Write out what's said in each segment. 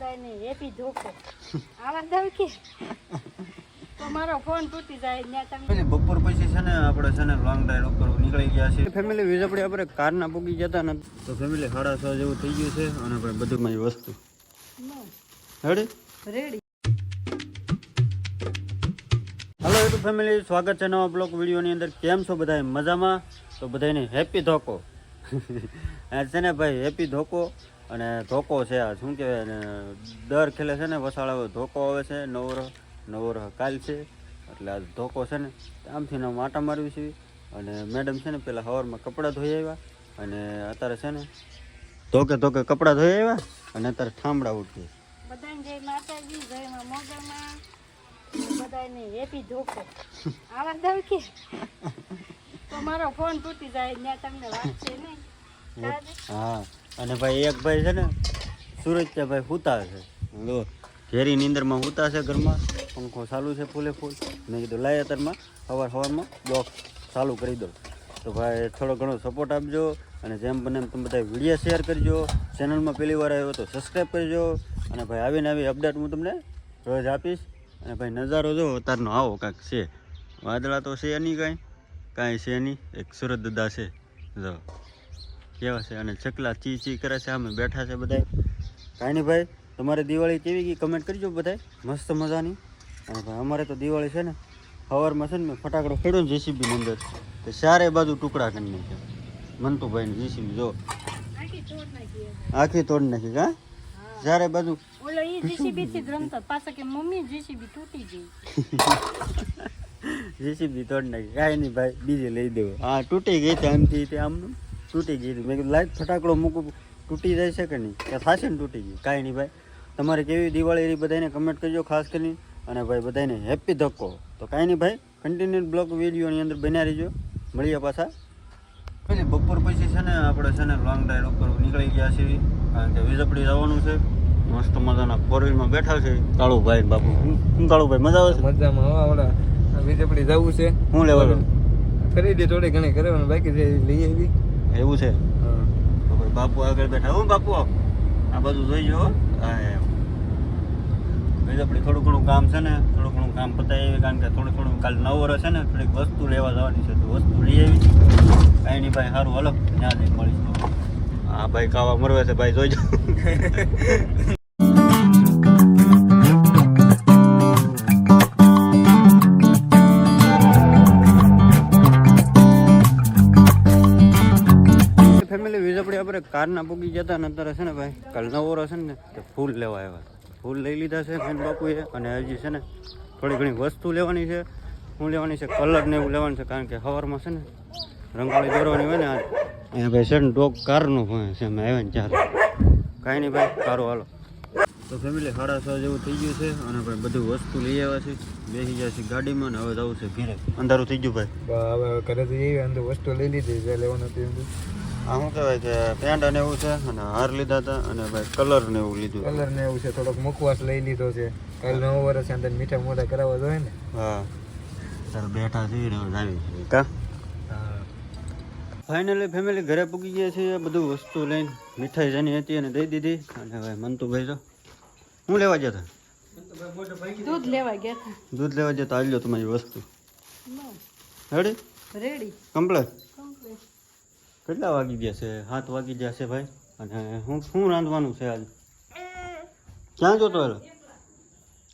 બધાને હેપી ધોકો આવા દઉં કે તો મારો ફોન તૂટી જાય ત્યાં તમે બપોર પછી છે ને આપણે છે ને લોંગ ડ્રાઈવ ઉપર નીકળી ગયા છે ફેમિલી વીજપડી આપણે કારના પૂગી જતા ને તો ફેમિલી 6:30 જેવું થઈ ગયું છે અને ભાઈ બધું મારી વસ્તુ રેડી રેડી. હાલો યુટ્યુબ ફેમિલી, સ્વાગત છે નવા બ્લોગ વિડીયોની અંદર. કેમ છો બધા? મજામાં? તો બધાને હેપી ધોકો. આ છે ને ભાઈ હેપી ધોકો અને ધોકો છે આ શું કહેવાય ને દર ખેલે છે ને વસાળા ધોકો આવે છે. નવરો કાલ છે એટલે આ ધોકો છે ને આમથી આમ આટા મારવી છે. અને મેડમ છે ને પેલા સવારમાં કપડાં ધોઈ આવ્યા અને અત્યારે છે ને ધોકે કપડાં ધોઈ આવ્યા અને અત્યારે ઠામડા ઉઠી. બધાને જય માતાજી, જય માં મોગલમાં, બધાને હેપી ધોકો આવા દઉં કે તો મારો ફોન તૂટી જાય ત્યાં તમને વાગશે નહીં. હા, અને ભાઈ એક ભાઈ છે ને સુરજ છે ભાઈ હુતા છે, ઘેરી નીંદરમાં હુતા છે ઘરમાં, પંખો ચાલુ છે ફૂલે ફૂલ. મેં કીધું લાય અત્યારમાં સવારમાં બ્લોગ ચાલુ કરી દો. તો ભાઈ થોડો ઘણો સપોર્ટ આપજો અને જેમ બને એમ તમે બધા વિડીયો શેર કરજો. ચેનલમાં પહેલી વાર આવ્યો તો સબસ્ક્રાઈબ કરજો. અને ભાઈ આવીને આવી અપડેટ હું તમને રોજ આપીશ. અને ભાઈ નજારો જો અત્યારનો આવો કાંઈક છે. વાદળા તો છે નહીં, કાંઈ છે નહીં. એક સુરત દાદા છે જો કેવા છે અને ચકલા ચી કરે છે. અમે બેઠા છે બધા. કાંઈ નહીં ભાઈ, તમારે દિવાળી કેવી ગઈ કમેન્ટ કરજો બધા, મસ્ત મજાની. અને ભાઈ અમારે તો દિવાળી છે ને સવારમાં છે ને મેં ફટાકડો ખેડ્યો ને જેસીબીની અંદર તો ચારે બાજુ ટુકડા કરી નાખ્યા. મંતુભાઈને જેસીબી જો આખી તોડ નાખી. કા ચારે બાજુ ઓલો ઈ જીસીબી થી રમતો પાછો કે મમ્મી જીસીબી તૂટી ગઈ. જેસીબી તોડ નાખી. કાંઈ નહીં ભાઈ, બીજે લઈ દેવો. હા તૂટી ગઈ હતી આમથી તે આમનું તૂટી ગઈ હતી. મેં કીધું લાઈટ ફટાકડો મૂકું, તૂટી જાય છે કે નહીં, કે થશે ને તૂટી ગઈ. કાંઈ નહીં ભાઈ, તમારે કેવી દિવાળી એ બધાને કમેન્ટ કરજો ખાસ કરીને. અને ભાઈ બધાને હેપી ધક્કો. તો કાંઈ નહીં ભાઈ, કન્ટિન્યુ બ્લોગ વિડીયોની અંદર બન્યા રહીજો. મળીએ પાછા. બપોર પછી છે ને આપણે છે ને લોંગ ડ્રાઈવ ઉપર નીકળી ગયા છીએ, કારણ કે વીજપડી જવાનું છે. મસ્ત મજાના 4-વ્હીલમાં બેઠા છે કાળુભાઈ બાપુ. શું કાળુભાઈ, મજા આવે છે? મજામાં. ઓલા વીજપડી જવું છે. શું લેવાનું? ખરીદી થોડી ઘણી કરવાનું બાકી છે, લઈ આવી. એવું છે? તો ભાઈ બાપુ આગળ બેઠા. હું બાપુ આ બધું જોઈજો. હા એમ વીજપડી થોડું ઘણું કામ છે ને, થોડું ઘણું કામ પતાવી, કારણ કે થોડું કાલ 9 વર્ષ છે ને થોડીક વસ્તુ લેવા જવાની છે, તો વસ્તુ લઈ આવી. કાંઈ નહીં ભાઈ, સારું હાલો ત્યાં જઈ મળીશું. હા ભાઈ, કાવા મરવે છે ભાઈ, જોઈજો. ફેમિલી વીજપડી આપણે કારના પૂગી જતા ને અત્યારે છે ને ભાઈ કાલ 9 વર્ષ છે ને તે ફૂલ લેવા આવ્યા. ફૂલ લઈ લીધા છે બેન બાપુએ. અને હજી છે ને થોડી ઘણી વસ્તુ લેવાની છે. શું લેવાની છે? કલર ને એવું લેવાનું છે, કારણ કે સવારમાં છે ને રંગોળી દોરવાની હોય ને. અહીંયા ભાઈ છે ને ડોગ કારનું હોય છે, અમે આવ્યા ને ચાર. કાંઈ નહીં ભાઈ, સારું હાલો. તો ફેમિલી 6:30 જેવું થઈ ગયું છે અને ભાઈ બધું વસ્તુ લઈ આવ્યા છે, બેસી ગયા છે ગાડીમાં ને હવે જવું છે ઘરે. અંધારું થઈ ગયું ભાઈ. હવે ઘરે જઈએ, અંદર વસ્તુ લઈ લીધી જે લેવાનું હતું. આ શું કહેવાય કે પેન્ટ અને એવું છે, અને હાર લીધા હતા, અને ભાઈ કલર ને એવું લીધું. કલર ને એવું છે, થોડોક મુખવાસ લઈ લીધો છે. કાલ 9 વર્ષ અંદર મીઠા મોઢા કરાવવા જોઈએ ને. હા ચાલ બેઠા છીએ ને આવી કા. ફાઇનલી ફેમિલી ઘરે પૂગી ગયા છે. બધું વસ્તુ લઈને મીઠાઈ જેની હતી અને દઈ દીધી. અને ભાઈ મંતુભાઈ તો શું લેવા ગયા હતા? દૂધ લેવા ગયા હતા. દૂધ લેવા જતા. આવી લો તમારી વસ્તુ રેડી રેડી કમ્પ્લેટ. કેટલા વાગી ગયા છે? 7 વાગી ગયા છે ભાઈ. અને શું રાંધવાનું છે આજ? ક્યાં જોતો એલો?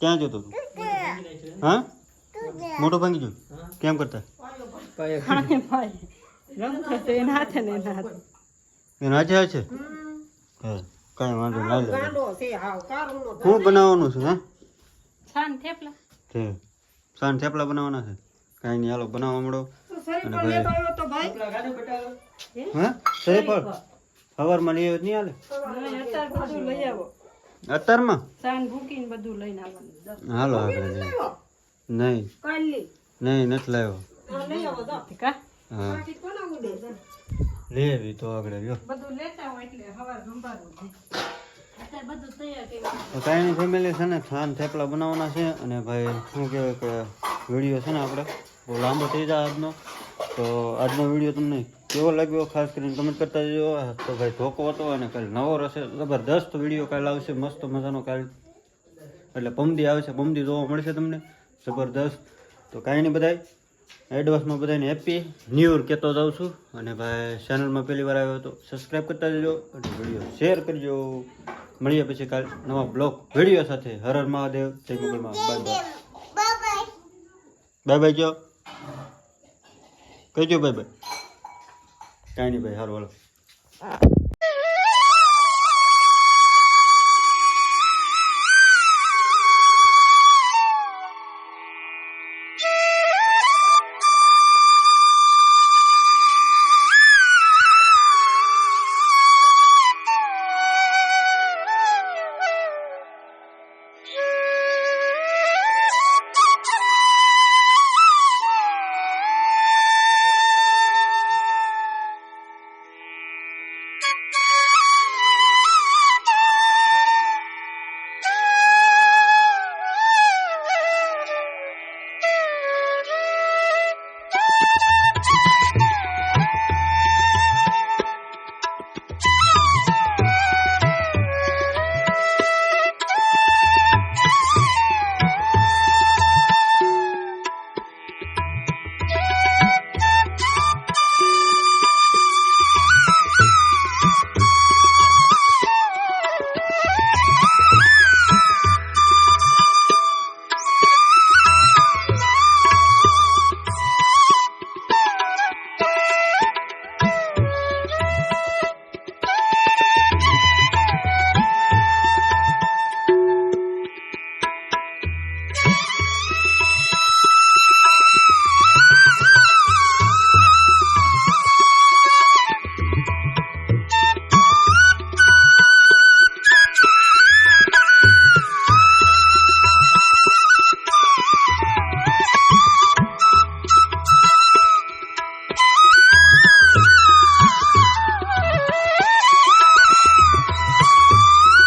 ક્યાં જોતો તું? હા મોટો ભાંગી જો કેમ કરતા? રમતો તો એના હાથે ને એના હાથે. એના હાથે છે? કાંઈ વાંધો ના લે. શું બનાવવાનું છે? હા છાન થેપલા. સાન થેપલા બનાવવાના છે. કાંઈ નહીં હાલો બનાવવા મળો. અને ભાઈ હા શ્રીફળ સવારમાં લઈ આવ્યો નહીં હાલે? અત્યારે બધું લઈ આવો. અત્યારમાં સાન ભૂકીને બધું લઈને આવવાનું. હાલો આગળ નહીં નથી લાવ્યો. કા હા લઈ આવી તો આગળ લ્યો. બધું લેતા હોય એટલે હવાર સંભાળવું છે. અત્યારે બધું તૈયાર કરી. તો કાંઈ નહીં ફેમિલી છે ને સાન થેપલા બનાવવાના છે. અને ભાઈ શું કહેવાય કે વિડીયો છે ને આપણે બહુ લાંબો થઈ જાય આજનો, તો આજનો વિડીયો તમને કેવો લાગ્યો ખાસ કરીને કમેન્ટ કરતા જજો. તો ભાઈ ધોકો હતો અને કાલે નવો રહેશે જબરદસ્ત વિડીયો કાલે આવશે મસ્ત મજાનો કાલે એટલે પમદી આવશે પમદી જોવા મળશે તમને જબરદસ્ત. તો કાંઈ નહીં બધાય એડવાન્સમાં બધાને હેપી ન્યૂ યર કહેતો જાઉં છું. અને ભાઈ ચેનલમાં પહેલી વાર આવ્યો તો સબસ્ક્રાઈબ કરતા જજો અને વિડીયો શેર કરજો. મળીએ પછી કાલ નવા બ્લોગ વિડીયો સાથે. હર હર મહાદેવ, જય મંગળમાં. Bye bye. બાય બાય કયો કહેજો બાય બાય. કાંઈ નહીં ભાઈ સારું હાલો.